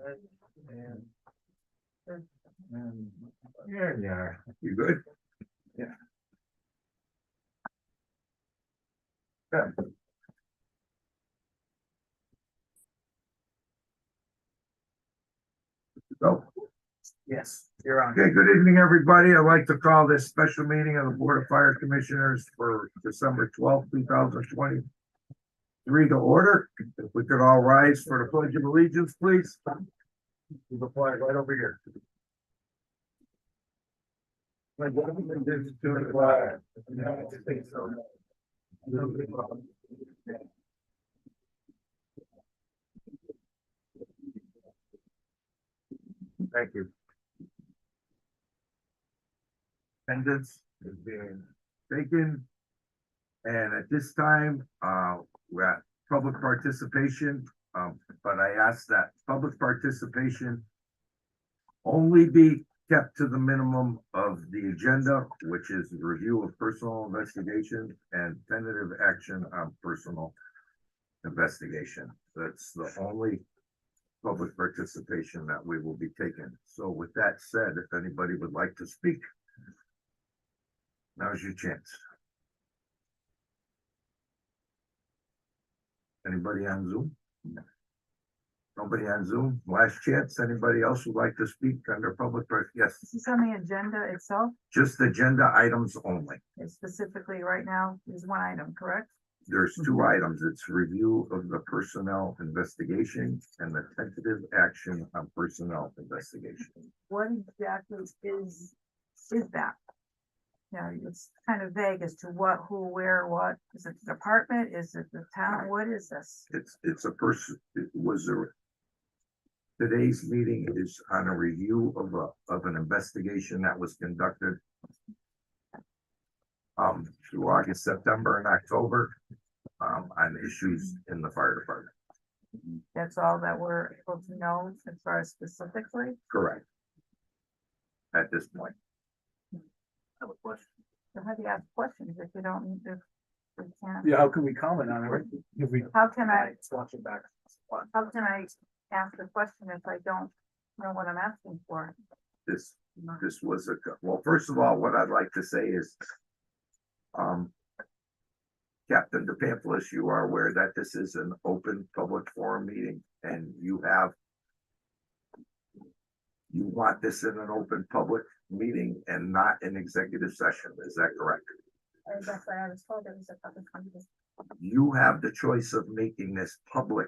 And here you are. You good? Yeah. Good. Go. Yes, you're on. Okay, good evening, everybody. I'd like to call this special meeting of the Board of Fire Commissioners for December 12th, 2023 to order. If we could all rise for the Pledge of Allegiance, please. The flag right over here. Pledge of allegiance to the flag of the United States of America. Thank you. Attendance is being taken. And at this time, we're at public participation, but I ask that public participation only be kept to the minimum of the agenda, which is the review of personal investigation and tentative action on personal investigation. That's the only public participation that we will be taking. So with that said, if anybody would like to speak, now's your chance. Anybody on Zoom? Nobody on Zoom? Last chance. Anybody else would like to speak under public? Yes, This is on the agenda itself, just agenda items only. it's specifically right now is one item, correct? There's two items. It's review of the personnel investigation and the tentative action on personnel investigation. What exactly is that? Yeah, it's kind of vague as to what, who, where, what, is it the department, is it the town, what is this? It's a person, it was today's meeting is on a review of an investigation that was conducted through August, September and October on issues in the fire department. That's all that we're able to know as far as specifically? Correct. At this point. I have a question. So how do you ask questions if you don't, if we can't? Yeah, how can we comment on it? If we How can I, watch it back. how can I ask a question if I don't know what I'm asking for? This was well, first of all, what I'd like to say is, Captain DePamplis, you are aware that this is an open public forum meeting and you want this in an open public meeting and not an executive session. Is that correct? That's what I was told. It was a public meeting. You have the choice of making this public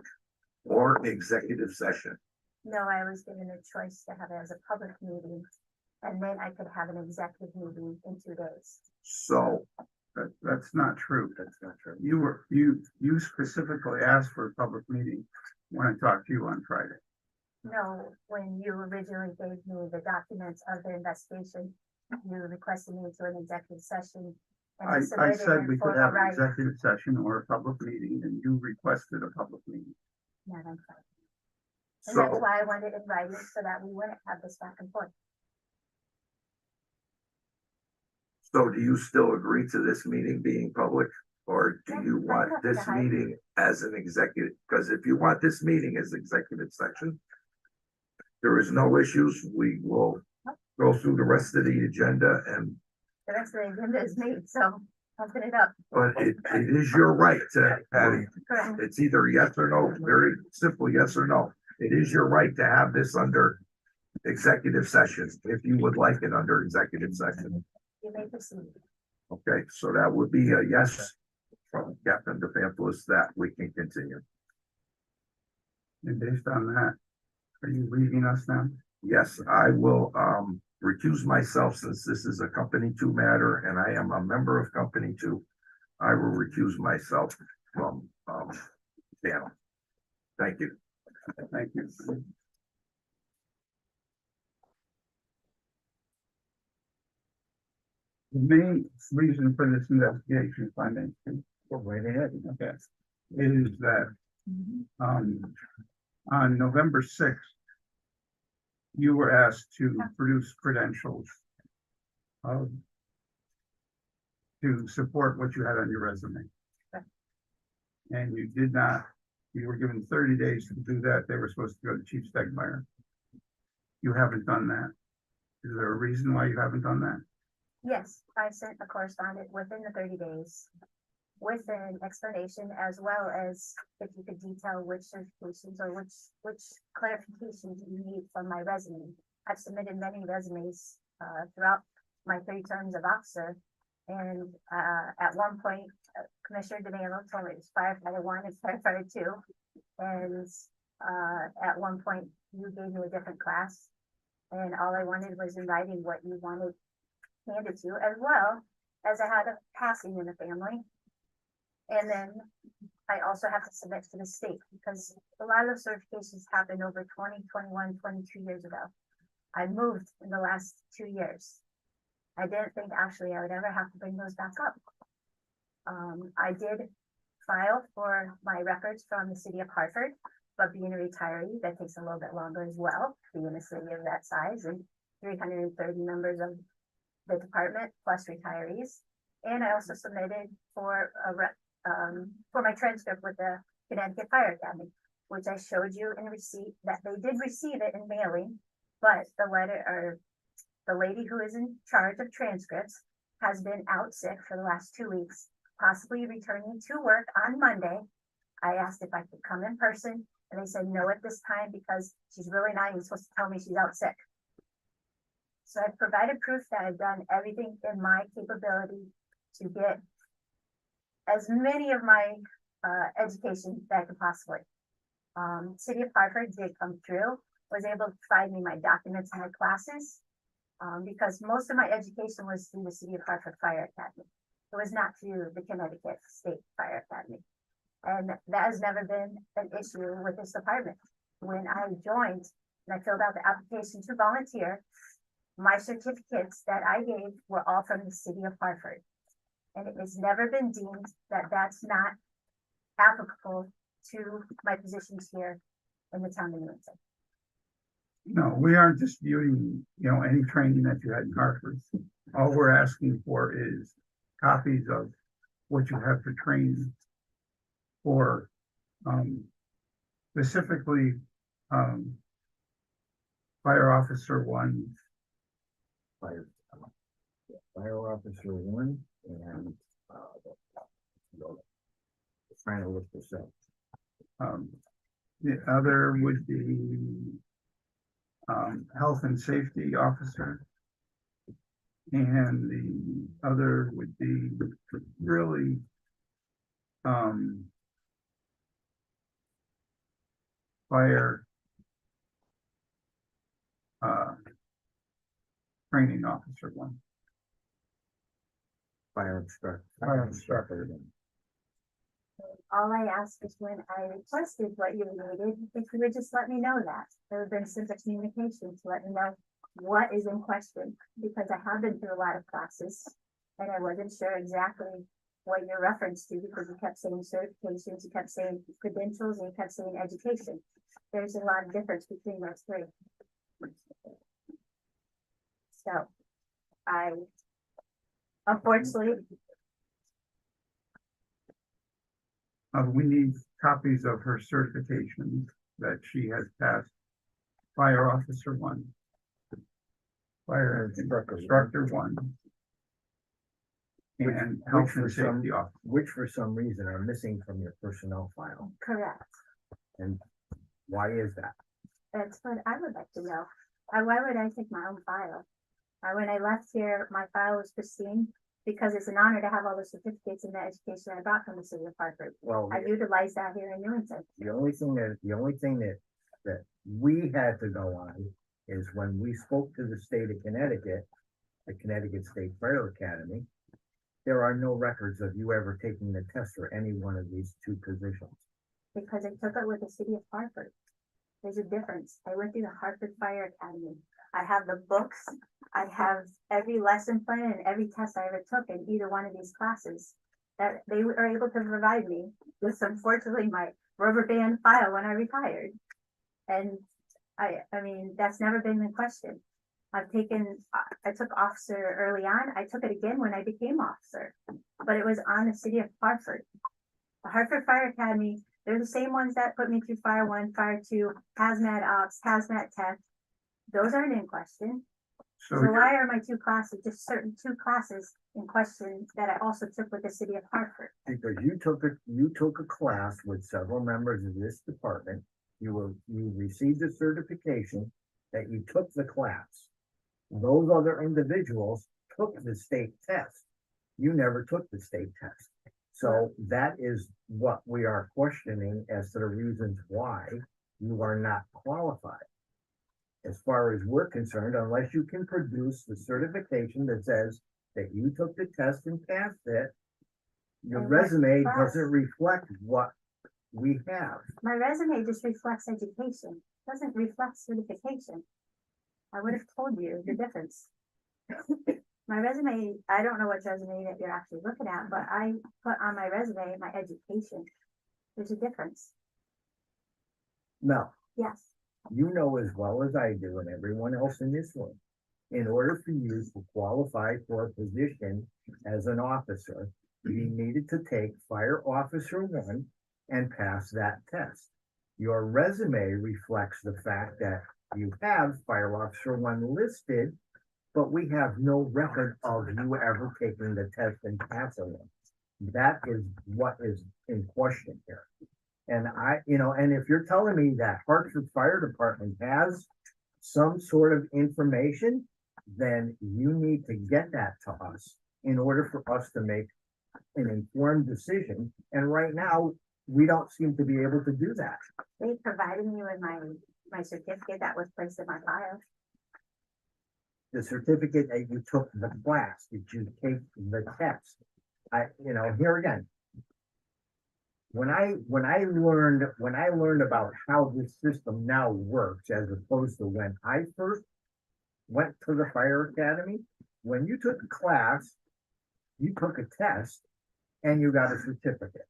or executive session. No, I was given a choice to have it as a public meeting, and then I could have an executive meeting in 2 days. So That's not true. That's not true. You specifically asked for a public meeting when I talked to you on Friday. No, when you originally gave me the documents of the investigation, you requested me to an executive session. And I submitted said it we for could a have an writing. executive session or a public meeting, and you requested a public meeting. No, I'm sorry. And that's So, why I wanted it in writing, so that we wouldn't have this back and forth. so do you still agree to this meeting being public? Or do you want this meeting as an executive? Because if you want this meeting as executive session, there is no issues. We will go through the rest of the agenda and, The rest of the agenda is made, so I'll put it up. but it is your right to have, Correct. it's either yes or no, very simple, yes or no. It is your right to have this under executive session, if you would like it under executive session. You may proceed. Okay, so that would be a yes from Captain DePamplis that we can continue. And based on that, are you leaving us now? Yes, I will recuse myself since this is a company two matter and I am a member of company two. I will recuse myself from panel. Thank you. Thank you. The main reason for this investigation, if I may, Go right ahead. okay, is that on November 6th, you were asked to produce credentials to support what you had on your resume. Okay. And you you were given 30 days to do that. They were supposed to go to Chief Stegmeyer. You haven't done that. Is there a reason why you haven't done that? Yes, I sent a correspondent within the 30 days with an explanation, as well as if you could detail which certifications or which clarifications you need from my resume. I've submitted many resumes throughout my 3 terms of officer, and at one point, Commissioner DeMelo told me it was firefighter 1 and firefighter 2, and at one point you gave me a different class, and all I wanted was in writing what you wanted handed to you, as well as I had a passing in the family. And then I also have to submit to the state, because a lot of certifications happened over 20, 21, 22 years ago. I moved in the last 2 years. I didn't think actually I would ever have to bring those back up. I did file for my records from the city of Hartford, but being a retiree, that takes a little bit longer as well, being a city of that size and 330 members of the department plus retirees. And I also submitted for my transcript with the Connecticut Fire Academy, which I showed you in receipt that they did receive it in mailing, but the lady who is in charge of transcripts has been out sick for the last 2 weeks, possibly returning to work on Monday. I asked if I could come in person, and they said no at this time because she's really not even supposed to tell me she's out sick. So I've provided proof that I've done everything in my capability to get as many of my education that I could possibly. City of Hartford did come through, was able to provide me my documents and my classes, because most of my education was through the City of Hartford Fire Academy. It was not through the Connecticut State Fire Academy. And that has never been an issue with this department. When I joined and I filled out the application to volunteer, my certificates that I gave were all from the City of Hartford. And it has never been deemed that that's not applicable to my positions here in the town of Newington. No, we aren't disputing, any training that you had in Hartford. All we're asking for is copies of what you have for training for, specifically, Fire Officer 1. Fire Officer 1 and trying to look this up. The other would be Health and Safety Officer. And the other would be really Fire Training Officer 1. Fire instructor. All I asked is when I requested what you needed, if you would just let me know that. There would have been simple communication to let me know what is in question, because I have been through a lot of classes and I wasn't sure exactly what you're referenced to, because you kept saying certifications, you kept saying credentials, and you kept saying education. There's a lot of difference between those 3. So I, unfortunately, We need copies of her certifications that she has passed. Fire Officer 1. Fire Instructor 1. And Health and Safety Officer. Which for some reason are missing from your personnel file. correct. And why is that? That's what I would like to know. Why would I take my own file? When I left here, my file was pristine, because it's an honor to have all the certificates and the education I got from the City of Hartford. Well, I utilized that here in Newington. the only thing that we had to go on is when we spoke to the state of Connecticut, the Connecticut State Fire Academy, there are no records of you ever taking the test for any one of these 2 positions. Because I took it with the City of Hartford. There's a difference. I went through the Hartford Fire Academy. I have the books. I have every lesson plan and every test I ever took in either one of these classes that they were able to provide me with, unfortunately, my rubber band file when I retired. And I mean, that's never been in question. I took officer early on. I took it again when I became officer, but it was on the City of Hartford. The Hartford Fire Academy They're the same ones that put me through fire 1, fire 2, hazmat ops, hazmat tech. Those aren't in question. So So why are my 2 classes, just certain 2 classes in question that I also took with the city of Hartford? Because you took a class with several members of this department. You received a certification that you took the class. Those other individuals took the state test. You never took the state test. So that is what we are questioning as to the reasons why you are not qualified. As far as we're concerned, unless you can produce the certification that says that you took the test and passed it, your And what resume class? doesn't reflect what we have. My resume just reflects education, doesn't reflect certification. I would have told you the difference. My resume, I don't know what resume that you're actually looking at, but I put on my resume my education. There's a difference. No, Yes. you know as well as I do and everyone else in this room, in order for you to qualify for a position as an officer, you needed to take Fire Officer 1 and pass that test. Your resume reflects the fact that you have Fire Officer 1 listed, but we have no record of you ever taking the test and passing it. That is what is in question here. And and if you're telling me that Hartford Fire Department has some sort of information, then you need to get that to us in order for us to make an informed decision. And right now, we don't seem to be able to do that. They provided me with my certificate that was placed in my file. The certificate that you took the class, did you take the test? Here again. When I learned about how this system now works, as opposed to when I first went to the fire academy, when you took a class, you took a test and you got a certificate,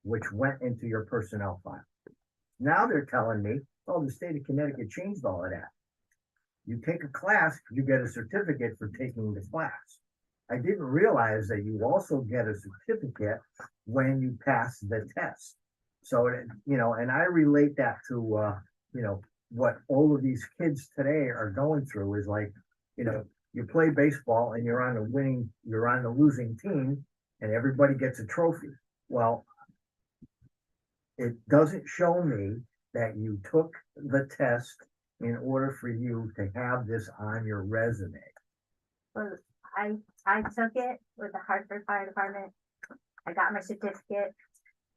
which went into your personnel file. Now they're telling me, oh, the state of Connecticut changed all of that. You take a class, you get a certificate for taking the class. I didn't realize that you also get a certificate when you pass the test. So, and I relate that to, what all of these kids today are going through is like, you play baseball and you're on the losing team and everybody gets a trophy. Well, it doesn't show me that you took the test in order for you to have this on your resume. Well, I took it with the Hartford Fire Department. I got my certificate.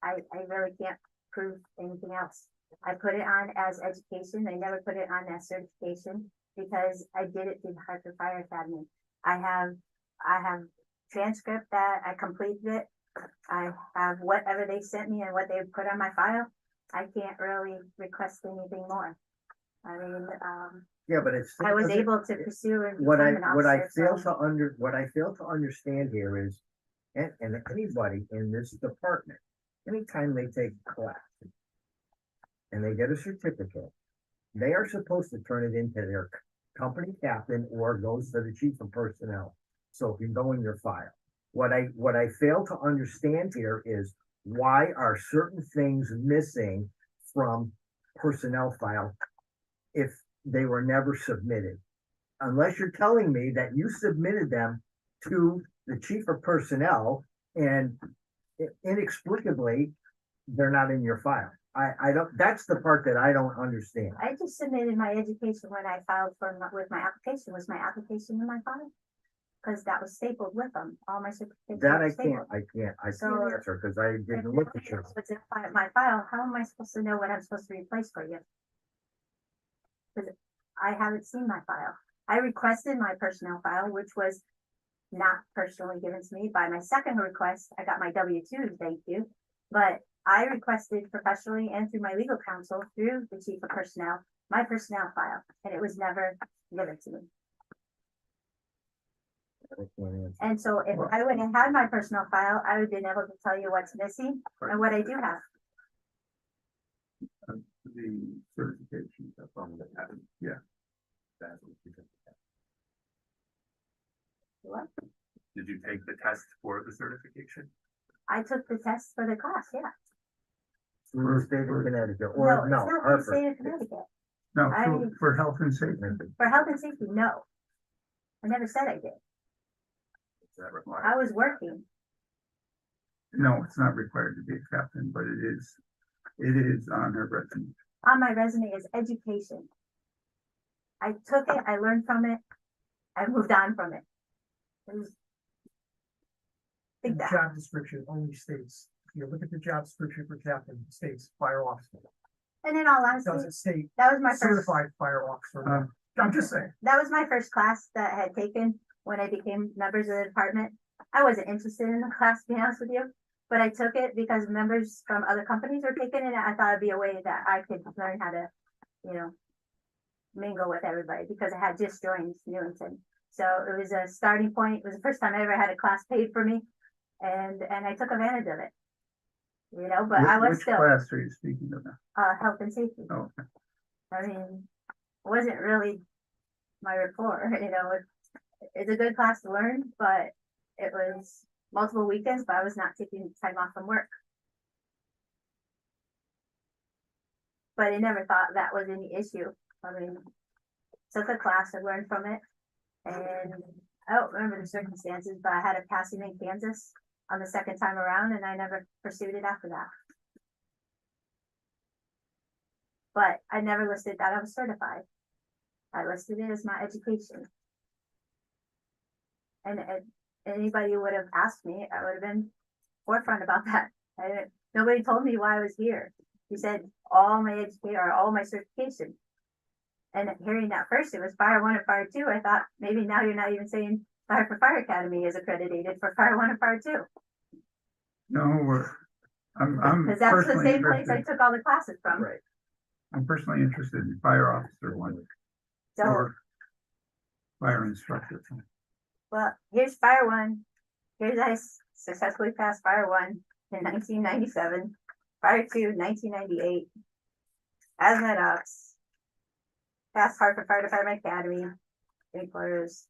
I really can't prove anything else. I put it on as education. They never put it on as certification because I did it through the Hartford Fire Academy. I have transcript that I completed it. I have whatever they sent me and what they put on my file. I can't really request anything more. I mean, Yeah, but it's. I was able to pursue and What become an officer. what I fail to understand here is, and anybody in this department, anytime they take a class and they get a certificate, they are supposed to turn it into their company captain or goes to the chief of personnel. So if you go in your file, what I fail to understand here is why are certain things missing from personnel file if they were never submitted? Unless you're telling me that you submitted them to the chief of personnel and inexplicably they're not in your file. I don't, that's the part that I don't understand. I just submitted my education when I filed with my application. Was my application in my file? Because that was stapled with them. All my certificates. That were I stapled. can't So, answer because I If didn't look at nobody your. knows what's in my file, how am I supposed to know what I'm supposed to replace for you? Because I haven't seen my file. I requested my personnel file, which was not personally given to me. By my second request, I got my W-2, thank you. But I requested professionally and through my legal counsel, through the chief of personnel, my personnel file, and it was never given to me. I can't answer. And so if I would have had my personnel file, I would have been able to tell you what's missing and what I do have. The certification, that's all that happened. Yeah. What? Did you take the test for the certification? I took the test for the class, yeah. through the state of Connecticut, No, or it's no, not the Hartford. state of Connecticut. No, I- for health and safety. For health and safety, no. I never said I did. Is that required? I was working. No, it's not required to be a captain, but it is on her resume. On my resume is education. I took it, I learned from it, I moved on from it. It was. And Think the that, job description only states, if you look at the job description for captain, it states fire officer. and in all It honesty, doesn't state that was my first, certified fire officer. I'm just saying. that was my first class that I had taken when I became members of the department. I wasn't interested in the class, to be honest with you, but I took it because members from other companies were taking it, and I thought it'd be a way that I could learn how to, you know, mingle with everybody, because I had just joined Newington. So it was a starting point. It was the first time I ever had a class paid for me, and I took advantage of it. You know, but I was Which still, class are you speaking of now? health and safety. Oh, okay. I mean, it wasn't really my rapport, you know, it's a good class to learn, but it was multiple weekends, but I was not taking time off from work. But I never thought that was any issue. I mean, took a class, I learned from it, and I don't remember the circumstances, but I had a passing in Kansas on the second time around, and I never pursued it after that. But I never listed that I was certified. I listed it as my education. And anybody who would have asked me, I would have been forefront about that. Nobody told me why I was here. You said all my education or all my certification. And hearing that first, it was Fire 1 and Fire 2. I thought maybe now you're not even saying Fire for Fire Academy is accredited for Fire 1 and Fire 2. No, I'm Because that's the personally same place I interested, took all the classes from. Right. I'm personally interested in fire officer one So, or fire instructor. well, here's Fire 1. Here's I successfully passed Fire 1 in 1997. Fire 2, 1998. Hazmat Ops. Passed Hartford Fire Department Academy. Sprinklers.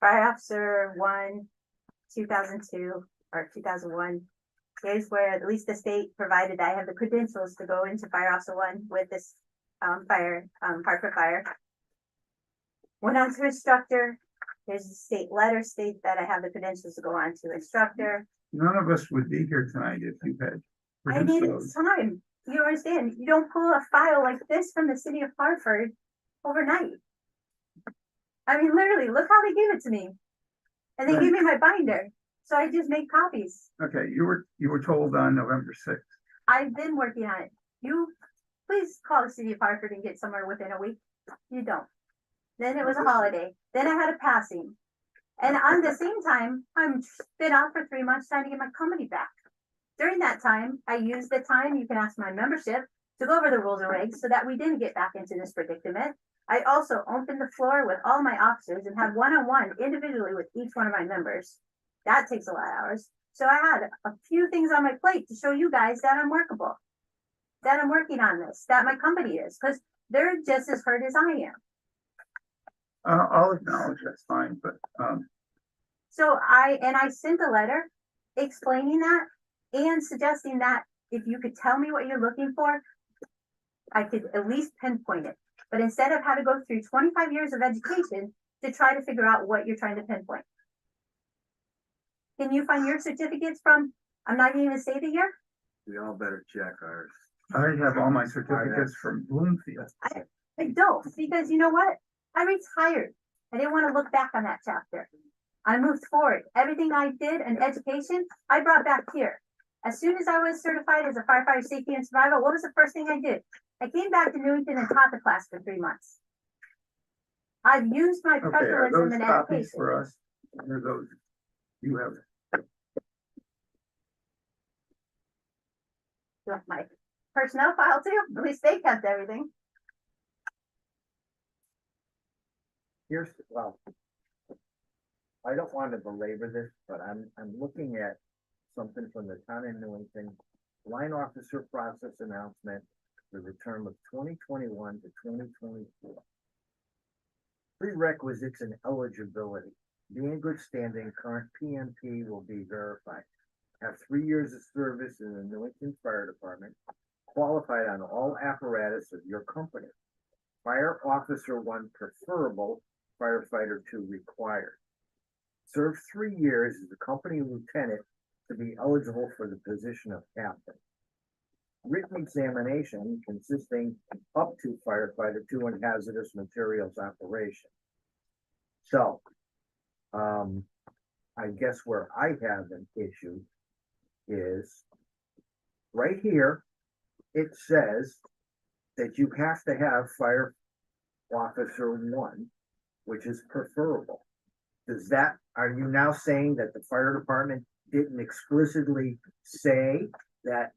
Fire Officer 1, 2002 or 2001. Here's where at least the state provided I have the credentials to go into Fire Officer 1 with this Hartford Fire. Went on to instructor. There's a state letter state that I have the credentials to go on to instructor. None of us would be here tonight if you had. I produced needed those. time. You understand? You don't pull a file like this from the city of Hartford overnight. I mean, literally, look how they gave it to me. And they Right. gave me my binder. So I just made copies. Okay, you were told on November 6th. I've been working on it. You please call the city of Hartford and get somewhere within a week. You don't. Then it was a holiday. Then I had a passing. And on the same time, I'm been out for 3 months trying to get my company back. During that time, I used the time, you can ask my membership, to go over the rules and regs so that we didn't get back into this predicament. I also opened the floor with all my officers and had one-on-one individually with each one of my members. That takes a lot of hours. So I had a few things on my plate to show you guys that I'm workable, that I'm working on this, that my company is, because they're just as hurt as I am. I'll acknowledge that's fine, but, So I sent a letter explaining that and suggesting that if you could tell me what you're looking for, I could at least pinpoint it. But instead of having to go through 25 years of education to try to figure out what you're trying to pinpoint. Can you find your certificates from, I'm not even gonna say the year? We all better check ours. I have all my certificates from Bloomfield. I don't, because you know what? I retired. I didn't want to look back on that chapter. I moved forward. Everything I did in education, I brought back here. As soon as I was certified as a firefighter safety and survival, what was the first thing I did? I came back to Newington and taught the class for 3 months. I've used my Okay, are professionalism those in copies education. for us? Or those you have? You want my personnel file too? At least they kept everything. Here's, well, I don't want to belabor this, but I'm looking at something from the town of Newington, line officer process announcement for the term of 2021 to 2024. Prerequisites and eligibility. Be in good standing, current PMP will be verified. Have 3 years of service in the Newington Fire Department. qualified on all apparatus of your company. Fire officer 1 preferable, firefighter 2 required. Serve 3 years as a company lieutenant to be eligible for the position of captain. Written examination consisting up to firefighter 2 in hazardous materials operation. So, I guess where I have an issue is right here, it says that you have to have fire officer 1, which is preferable. Are you now saying that the fire department didn't explicitly say that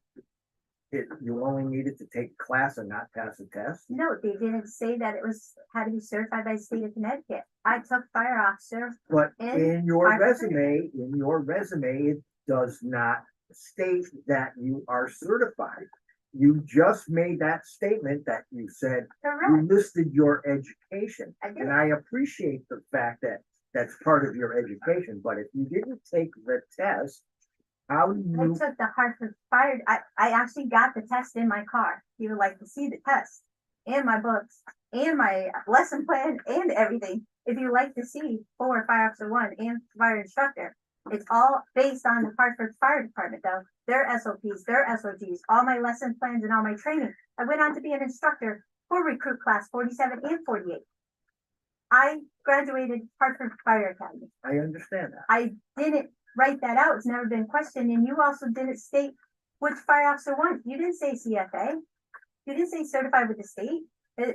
you only needed to take a class and not pass a test? No, they didn't say that it had to be certified by the state of Connecticut. I took fire officer. But And in your fire resume, it does not state that you are certified. You just made that statement that you said you Correct. listed your education. I did. And I appreciate the fact that that's part of your education, but if you didn't take the test, how do I you? took the Hartford Fire, I actually got the test in my car. You would like to see the test and my books and my lesson plan and everything. If you like to see for Fire Officer 1 and fire instructor, it's all based on the Hartford Fire Department though. Their SOPs, their SOGs, all my lesson plans and all my training. I went on to be an instructor for recruit class 47 and 48. I graduated Hartford Fire Academy. I understand that. I didn't write that out. It's never been questioned. And you also didn't state which fire officer 1. You didn't say CFA. You didn't say certified with the state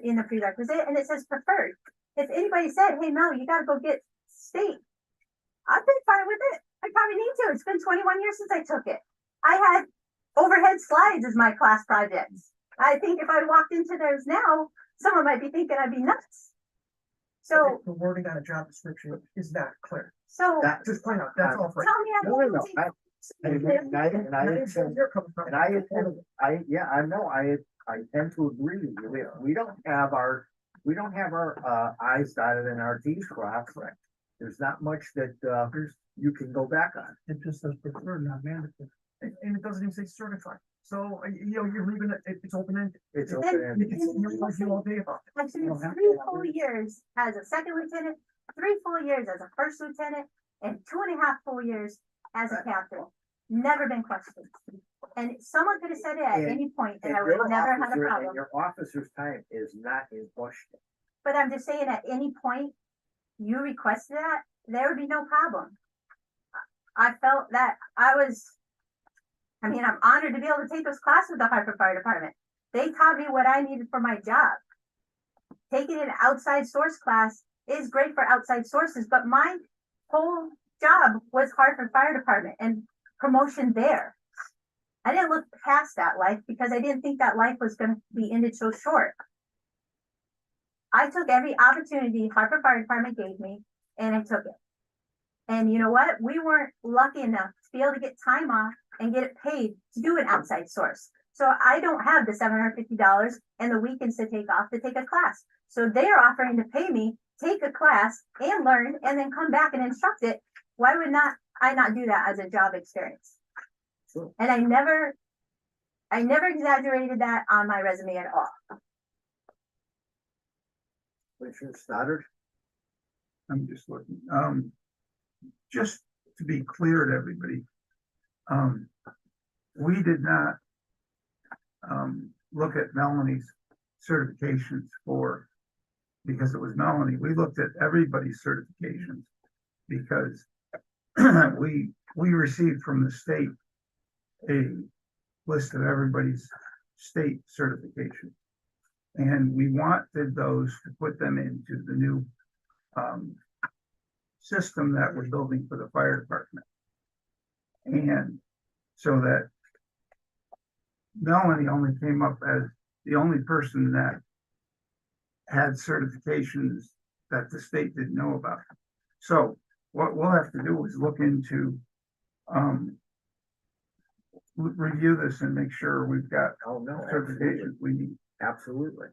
in the prerequisite, and it says preferred. If anybody said, hey, Mel, you got to go get state, I've been fine with it. I probably need to. It's been 21 years since I took it. I had overhead slides as my class projects. I think if I walked into those now, someone might be thinking I'd be nuts. So, The wording on a job description is not clear. so That- Just point out, that's all right. tell me I No, no, no. won't take I understand. I understand where you're coming from. And I tend to agree with you. We don't have our I's dotted and our T's crossed. There's not much that, you can go back on. It just says preferred, not mandatory. And it doesn't even say certified. So, you're leaving it's open-ended. It's Then- open-ended. You can, you argue all day about it. I spent 3 full years as a second lieutenant, 3 full years as a first lieutenant, and 2.5 full years as a captain. Never been questioned. And someone could have said it at And- any point, and And I would have your never had a officer, and problem. your officer's time is not in question. But I'm just saying, at any point you requested that, there would be no problem. I felt that I'm honored to be able to take this class with the Hartford Fire Department. They taught me what I needed for my job. Taking an outside source class is great for outside sources, but my whole job was Hartford Fire Department and promotion there. I didn't look past that life because I didn't think that life was going to be ended so short. I took every opportunity Hartford Fire Department gave me, and I took it. And you know what? We weren't lucky enough to be able to get time off and get it paid to do an outside source. So I don't have the $750 and the weekends to take off to take a class. So they're offering to pay me, take a class and learn, and then come back and instruct it. Why would I not do that as a job experience? Sure. And I never exaggerated that on my resume at all. Commissioner Stoddard? I'm just looking, just to be clear to everybody, we did not look at Melanie's certifications because it was Melanie. We looked at everybody's certifications because we received from the state a list of everybody's state certification. And we wanted those to put them into the new system that we're building for the fire department. And so that Melanie only came up as the only person that had certifications that the state didn't know about. So what we'll have to do is look into review this and make sure we've got Oh, no, certifications we need. absolutely.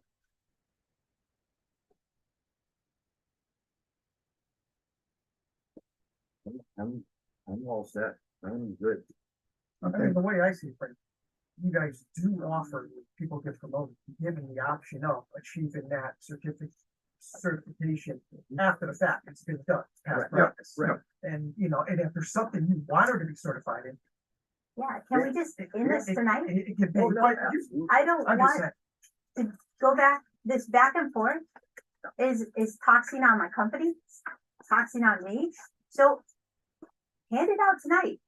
I'm all set. I'm good. I Okay, mean, the way I see it, right, you guys do offer, people get promoted, given the option of achieving that certification after the fact, it's been done, it's past Right, practice. right. And, you know, and if there's something you want her to be certified in. Yeah, can we just end this tonight? It can be, Oh, no, but absolutely. I don't I'm just want saying, to go back, this back and forth is toxing on my company, toxing on me. So hand it out tonight.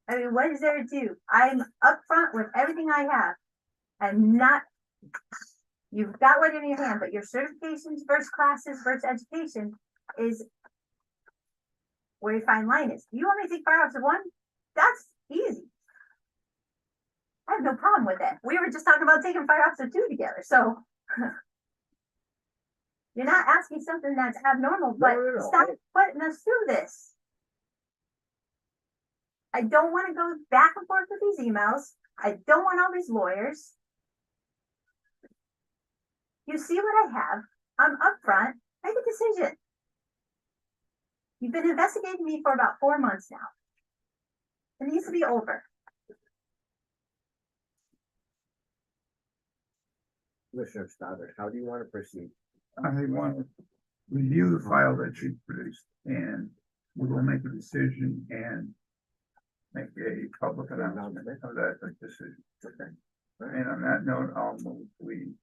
I mean, what is there to do? I'm upfront with everything I have and not, you've got what in your hand, but your certifications versus classes versus education is where your fine line is. You want me to take fire officer 1? That's easy. I have no problem with that. We were just talking about taking fire officer 2 together, so. You're not asking something that's abnormal, but No. stop putting us through this. I don't want to go back and forth with these emails. I don't want all these lawyers. You see what I have. I'm upfront. Make a decision. You've been investigating me for about 4 months now. It needs to be over. Commissioner Stoddard, how do you want to proceed? I want to review the file that you produced, and we will make a decision and make a public announcement of that decision. Okay. And on that note, I'll move we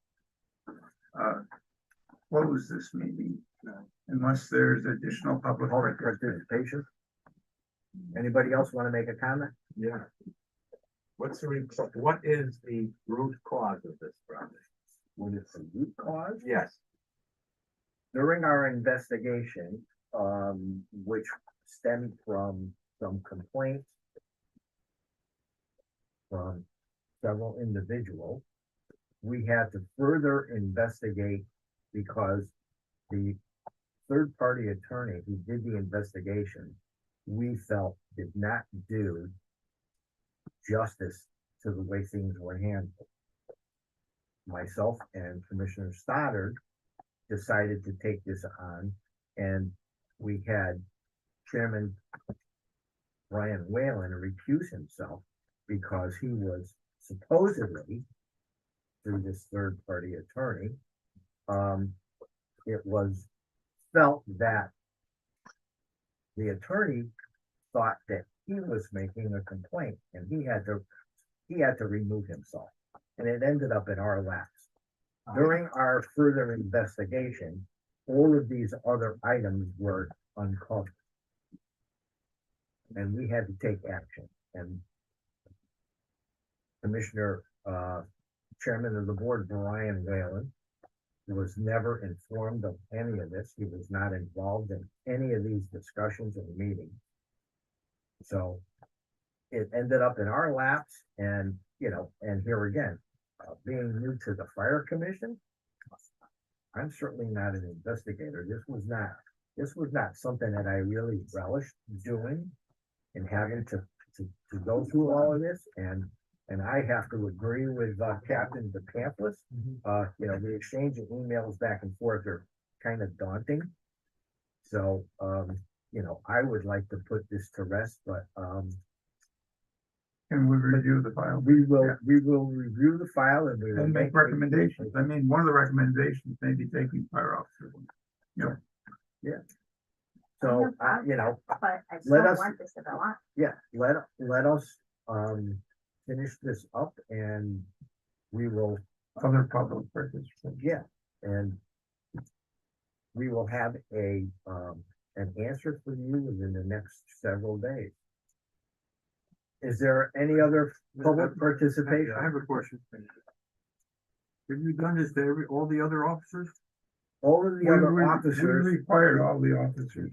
close this meeting unless there's additional public Public participation? Anybody else want to make a comment? Yeah. What is the root cause of this problem? What is the root cause? Yes. During our investigation, which stemmed from some complaints from several individuals, we had to further investigate because the third-party attorney who did the investigation, we felt did not do justice to the way things were handled. Myself and Commissioner Stoddard decided to take this on, and we had Chairman Brian Whalen recuse himself because he was supposedly, through this third-party attorney, it was felt that the attorney thought that he was making a complaint and he had to remove himself, and it ended up in our laps. During our further investigation, all of these other items were uncovered. And we had to take action, and Commissioner, Chairman of the Board, Brian Whalen, was never informed of any of this. He was not involved in any of these discussions or meetings. So it ended up in our laps, and, you know, and here again, being new to the fire commission, I'm certainly not an investigator. This was not something that I really relished doing and having to go through all of this. And I have to agree with Captain DePamplis. You know, the exchange of emails back and forth are kind of daunting. So, you know, I would like to put this to rest, but Can we review the file? we will review the file and we will And make recommendations. I mean, one of the recommendations may be taking fire officer. You know, So, you know, But I just Let don't us- want this to go on. yeah, let us finish this up, and we will, other public participants. yeah, and we will have an answer for you within the next several days. Is there any other public participation? I have a question. Have you done this to all the other officers? All of the other officers, We required all the officers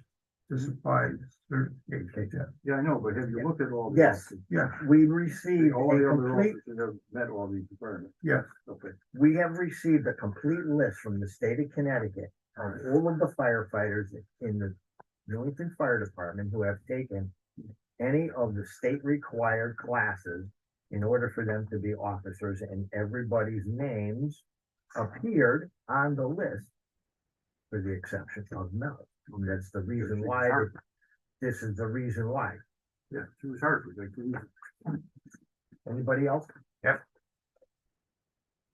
to supply certification. Yeah, I know, but have you looked at all? the Yes. officers? Yeah, we received All the a other complete, officers have met all these requirements. yes. Okay. we have received a complete list from the state of Connecticut of all of the firefighters in the Newington Fire Department who have taken any of the state required classes in order for them to be officers, and everybody's names appeared on the list for the exception of Mel. And that's the reason why, this is the reason why. Yeah, she was Hartford. Like, Anybody else?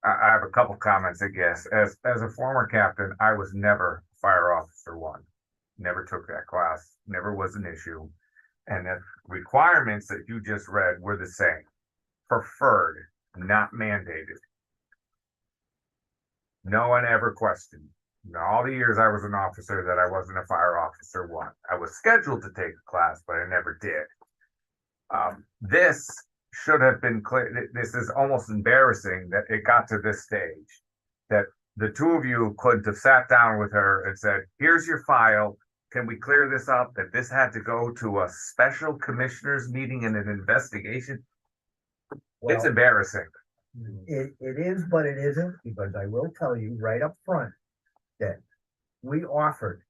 I have a couple comments, I guess. As a former captain, I was never fire officer one. Never took that class, never was an issue. And the requirements that you just read were the same. Preferred, not mandated. No one ever questioned. In all the years I was an officer that I wasn't a fire officer one. I was scheduled to take a class, but I never did. This should have been clear. This is almost embarrassing that it got to this stage. That the two of you couldn't have sat down with her and said, here's your file. Can we clear this up? That this had to go to a special commissioners meeting and an investigation. It's Well, embarrassing. it is, but it isn't, because I will tell you right up front that we offered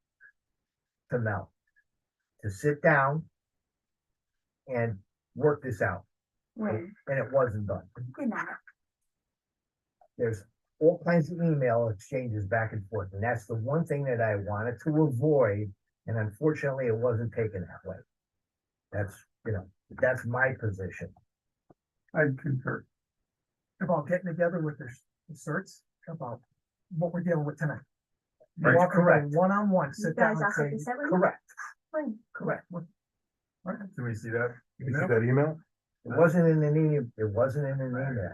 to Mel to sit down and work this out, When, and it wasn't done. you know, There's all kinds of email exchanges back and forth, and that's the one thing that I wanted to avoid, and unfortunately, it wasn't taken that way. That's, that's my position. I concur. About getting together with the certs, about what we're dealing with tonight. Right, Walk correct. One-on-one, you sit down guys and also say, be set with me? Correct, When? correct. can we see that? that email? It wasn't in an email, it wasn't in an email.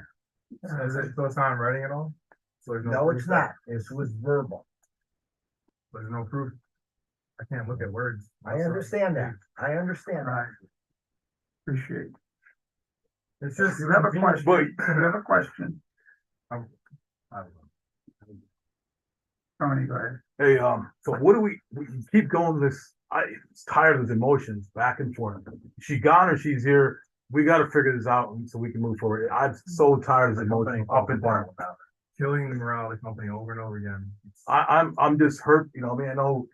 So it's not in writing at all? So there's No, proof it's that- not. This was verbal. There's no proof. I can't look at words. I understand that. I understand that. Right. Appreciate. It's just. You have a question, you have a question, Tony, go ahead. Hey, so what do we keep going this, it's tired of the emotions back and forth. She gone or she's here, we gotta figure this out so we can move forward. I'm so tired of the emotions up and down. Killing the morale of the company over and over again. I'm just hurt, you know, I mean, I know,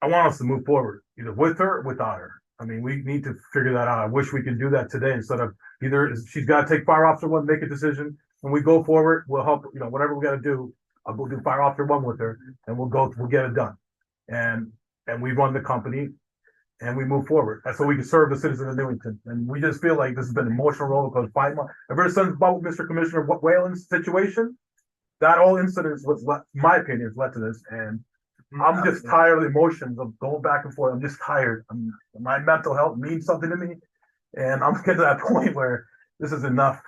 I want us to move forward, either with her or without her. I mean, we need to figure that out. I wish we could do that today instead of either she's gotta take fire officer one, make a decision, and we go forward, we'll help, you know, whatever we gotta do. I'll go do fire officer one with her and we'll get it done. And we run the company and we move forward. That's so we can serve the citizens of Newington. And we just feel like this has been an emotional roller coaster 5 months. Ever since about Mr. Commissioner Whalen's situation, that whole incident was, my opinion, has led to this. And I'm just tired of the emotions of going back and forth. I'm just tired. My mental health means something to me. And I'm getting to that point where this is enough.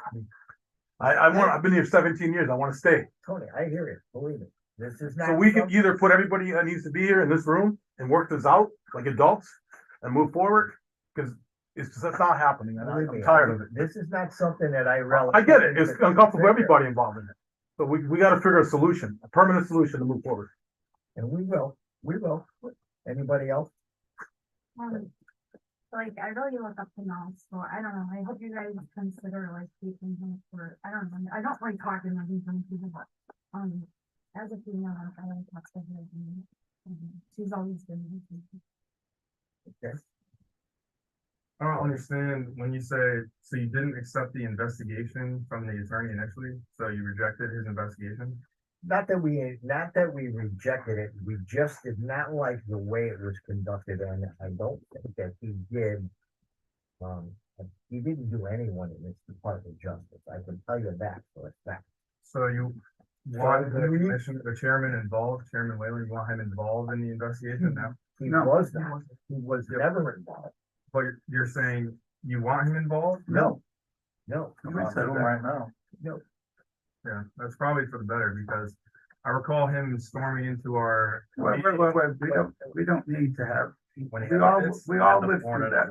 I've been here 17 years. I want to stay. Tony, I hear it. Believe me. This is not. So we can something- either put everybody that needs to be here in this room and work this out like adults and move forward, because that's not happening. And Believe I'm me, tired of it. This is not something that I relish. I get it. It's uncomfortable for everybody involved in it. So we got to figure a solution, a permanent solution to move forward. And we will. Anybody else? Like, I really look up to Mel, so I don't know, I hope you guys consider like keeping him for, I don't know, I don't like talking to these young people, but, as a female, I like talk to her, and she's always been with me. I don't understand when you say, so you didn't accept the investigation from the attorney initially, so you rejected his investigation? Not that we rejected it, we just did not like the way it was conducted, and I don't think that he did. He didn't do anyone in this Department of Justice, I can tell you that for a fact. So you want the commission, the chairman involved, Chairman Whalen, you want him involved in the investigation now? He No. was not, he was never involved, But you're saying you want him involved? no. Nobody said that. now. Yeah, that's probably for the better, because I recall him storming into our. Wait, we don't need to have, When he we all lived through that,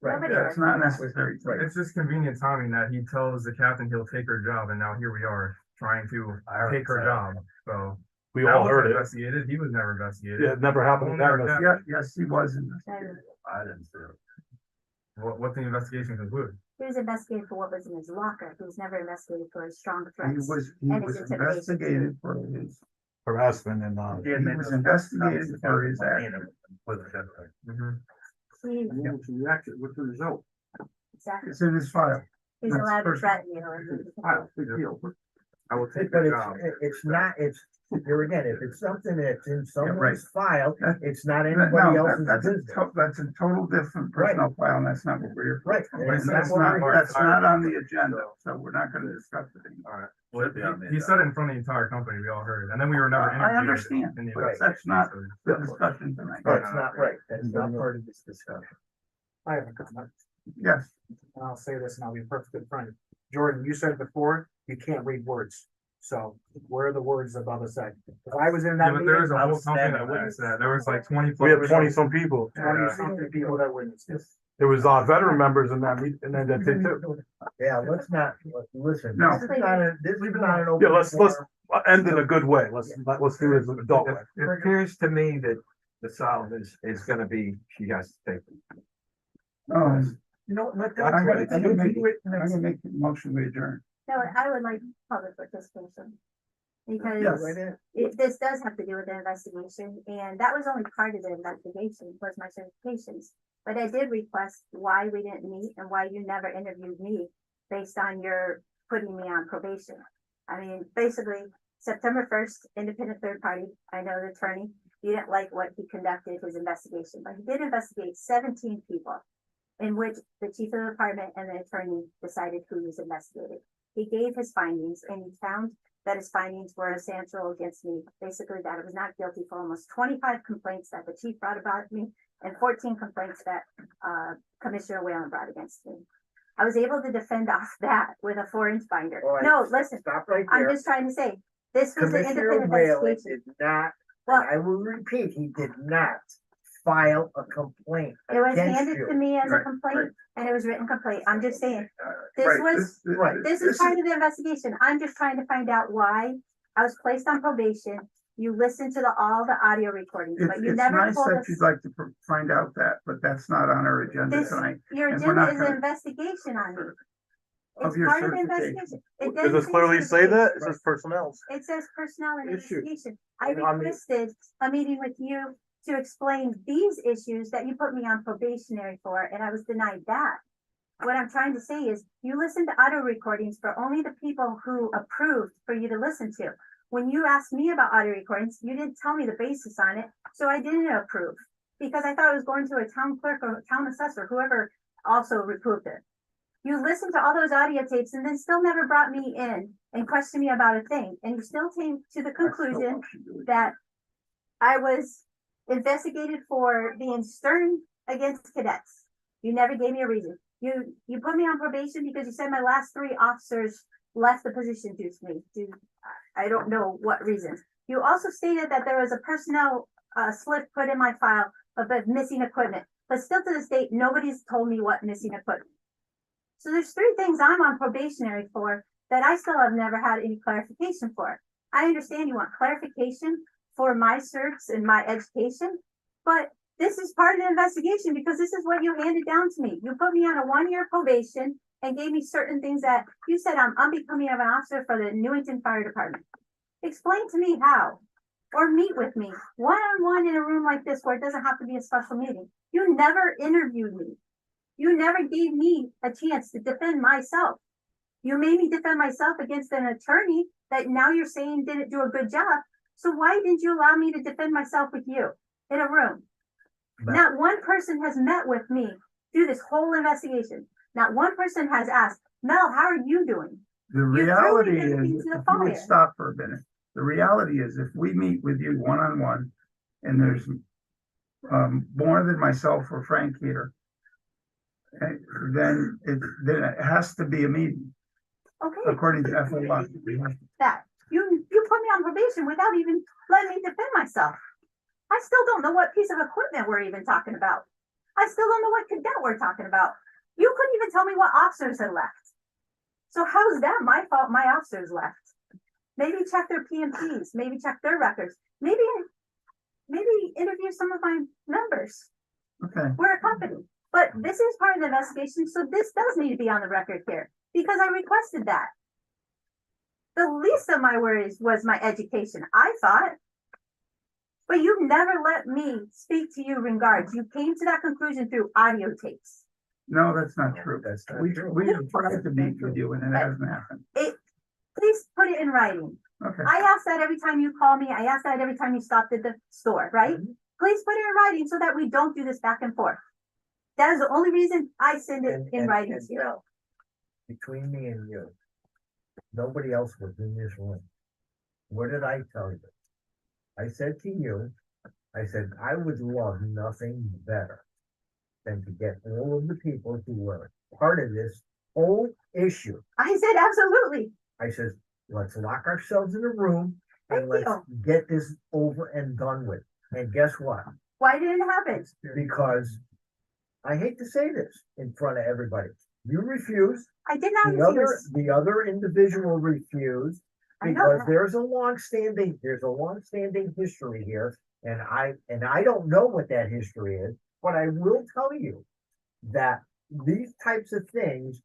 Right. that's not necessary. It's just convenient timing that he tells the captain he'll take her job, and now here we are trying to take her job, so. We That all was heard it. investigated, he was never investigated. Yeah, it never happened. Yeah, yes, he was in this. I didn't see it. What the investigation conclude? He was investigated for what was in his locker. He was never investigated for his strong He threats. was And his intimidation. investigated for his, Harassment and, he was investigated for his action. Mhm. He, What's the result? exactly. It's in his file. He's That's allowed to personal. threaten you. Big deal. I will take But the job. it's not, here again, if it's something that's in right. someone's file, it's not No, anybody that- else's business. that's a total different personnel file, and that's not what we're here for. Right. But he And said that's it's not not, part that's of the not entire on the company. agenda, so we're not gonna discuss it anymore. All right. Well, Should be on the he said it in front of the entire company, we all heard, and then we were never I interviewed. understand, in the but Right. that's not so- the discussion tonight. That's not right. That's not part of this discussion. I have a comment, Yes, and I'll say this, and I'll be perfectly frank. Jordan, you said before, you can't read words. So where are the words above a say? If I was in Yeah, that but there was meeting, a I whole was company standing that there. witnessed that, there was like 20. We had 20 some people. 20-something people that witnessed this. There was, veteran members in that meet, and then that did too. Yeah, let's not, listen, No. this is not an open. Yeah, let's forum. end in a good way. Let's do it as an adult way. It appears to me that the solve is gonna be, she has to take. You know, let that. I'm gonna make the motion to adjourn. No, I would like public participation. Because Yes. this does have to do with the investigation, and that was only part of the investigation, was my certifications. But I did request why we didn't meet and why you never interviewed me based on your putting me on probation. I mean, basically, September 1st, independent third party, I know the attorney, he didn't like what he conducted his investigation, but he did investigate 17 people, in which the chief of the department and the attorney decided who was investigated. He gave his findings, and he found that his findings were essential against me, basically that I was not guilty for almost 25 complaints that the chief brought about me and 14 complaints that Commissioner Whalen brought against me. I was able to defend off that with a 4-inch binder. All right, No, listen, Stop right I'm there. just trying to say, this was an Commissioner independent Whalen investigation. did not, Well, I will repeat, he did not file a complaint it was against handed you. to me as a Right, complaint, and it was written complaint. I'm just saying, this Right, was, right, this is part of the investigation. I'm just trying to find out why I was placed on probation. You listened to all the audio recordings, It's, but you it's never nice told that us. you'd like to find out that, but that's not on our agenda This, tonight. your and we're agenda not is an gonna- investigation on me. Of It's your part of the certification. investigation. It Does doesn't this clearly say that? It certification. says personnel. It says personnel and Issue. investigation. I And on the- requested a meeting with you to explain these issues that you put me on probationary for, and I was denied that. What I'm trying to say is, you listened to audio recordings for only the people who approved for you to listen to. When you asked me about audio recordings, you didn't tell me the basis on it, so I didn't approve. Because I thought it was going to a town clerk or a town assessor, whoever also approved it. You listened to all those audio tapes and then still never brought me in and questioned me about a thing, and you still came to the conclusion that I was investigated for being stern against cadets. You never gave me a reason. You put me on probation because you said my last 3 officers left the position due to me. I don't know what reasons. You also stated that there was a personnel slip put in my file of missing equipment, but still to this date, nobody's told me what missing equipment. So there's 3 things I'm on probationary for that I still have never had any clarification for. I understand you want clarification for my certs and my education, but this is part of the investigation because this is what you handed down to me. You put me on a 1-year probation and gave me certain things that you said I'm becoming of an officer for the Newington Fire Department. Explain to me how, or meet with me one-on-one in a room like this where it doesn't have to be a special meeting. You never interviewed me. You never gave me a chance to defend myself. You made me defend myself against an attorney that now you're saying didn't do a good job. So why didn't you allow me to defend myself with you in a room? Not one person has met with me through this whole investigation. Not one person has asked, Mel, how are you doing? The You threw me reality is, into if the you would fire. stop for a minute, the reality is if we meet with you one-on-one and there's more than myself or Frank here, then it has to be a meeting, Okay, according to FOI. that. You put me on probation without even letting me defend myself. I still don't know what piece of equipment we're even talking about. I still don't know what cadet we're talking about. You couldn't even tell me what officers had left. So how is that my fault? My officers left. Maybe check their PMPs, maybe check their records, maybe interview some of my members. Okay, We're a company, but this is part of the investigation, so this does need to be on the record here because I requested that. The least of my worries was my education, I thought. But you never let me speak to you in regards. You came to that conclusion through audio tapes. no, that's not true. That's not We true. have tried to meet with you and it hasn't happened. please put it in writing. Okay, I ask that every time you call me, I ask that every time you stopped at the store, right? Please put it in writing so that we don't do this back and forth. That is the only reason I send it in writing to you. Now, between me and you, nobody else was in this room. What did I tell you? I said to you, I said, I would love nothing better than to get all of the people who were part of this whole issue. I said, absolutely. I says, let's lock ourselves in a room and Thank let's get this over and done with. And guess what? Why didn't it happen? Because I hate to say this in front of everybody, you refused. I did not The other, refuse. the other individual refused I know because that. there's a long-standing history here. And I don't know what that history is, but I will tell you that these types of things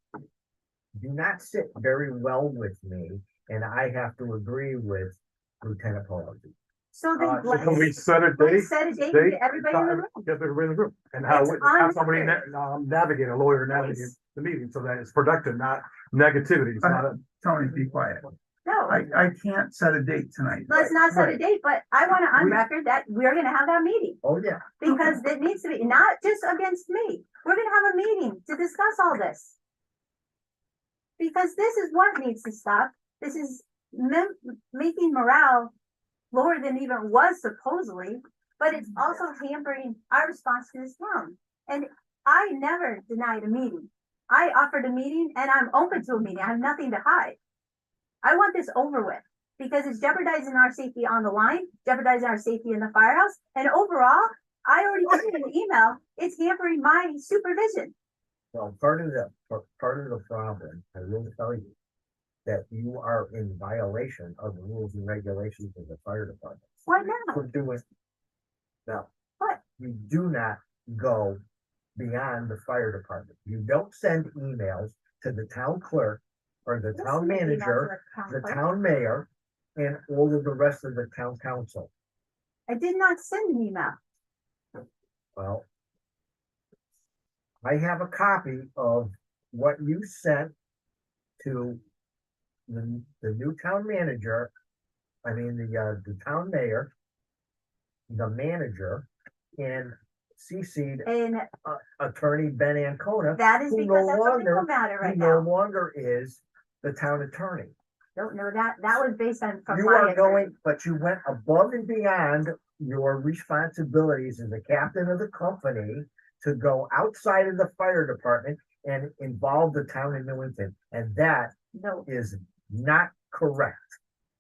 do not sit very well with me, and I have to agree with Lieutenant Pelosi. So then so Can we let's, set a date? let's set a date and get everybody in the room. Get everybody in the room, and how, It's on how somebody record. navigate, a lawyer navigate Please. the meeting, so that it's productive, not negativity, it's not a. Tony, be quiet. No, I can't set a date tonight. let's not set a right. date, but I want it on We- record that we're gonna have that meeting. Oh, yeah. Because it needs to be, not just against me. We're gonna have a meeting to discuss all this. Because this is what needs to stop. This is making morale lower than even was supposedly, but it's also hampering our response to this town. And I never denied a meeting. I offered a meeting and I'm open to a meeting. I have nothing to hide. I want this over with because it's jeopardizing our safety on the line, jeopardizing our safety in the firehouse. And overall, I already put in an email, it's hampering my supervision. Well, part of the problem, I will tell you, that you are in violation of the rules and regulations of the fire department. Why not? For doing, now. What? You do not go beyond the fire department. You don't send emails to the town clerk or the Yes, town an email to manager, the clerk. town mayor, and all of the rest of the town council. I did not send an email. Well, I have a copy of what you sent to the new town manager, the town mayor, the manager, and CC'd And attorney Ben Ancona, that is who because no that's a legal longer, matter right who no now. longer is the town attorney. Don't know that. That was based on from You my are attorney. going, but you went above and beyond your responsibilities as the captain of the company to go outside of the fire department and involve the town of Newington, and that No, is not correct.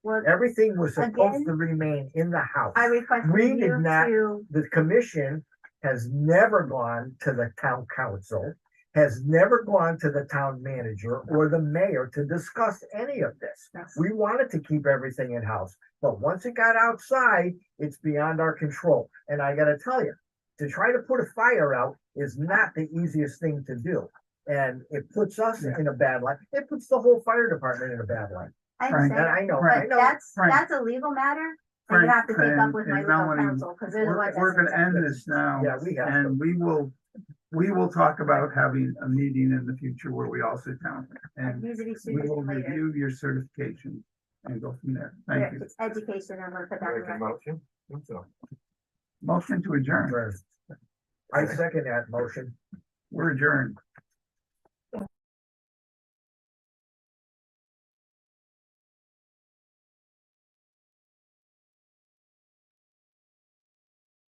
well, Everything was supposed Again, to remain in the house. I requested We you did not- to, The commission has never gone to the town council, has never gone to the town manager or the mayor to discuss any of this. Yes. We wanted to keep everything in-house, but once it got outside, it's beyond our control. And I gotta tell you, to try to put a fire out is not the easiest thing to do. And it puts us in a bad light. It puts the whole fire department in a bad light. I Frank, And understand, I know, Frank, I but know. Frank, that's a legal matter. And Frank, you have to take up with my and legal Melanie, counsel, because they're the ones. We're that gonna end this now. Yeah, we have to. And we will talk about having a meeting in the future where we all sit down. And Needs to be we supervised will later. review your certification and go from there. Thank you. It's education, I'm gonna put that in Make a there. motion. So. Motion to adjourn. I second that motion. We're adjourned.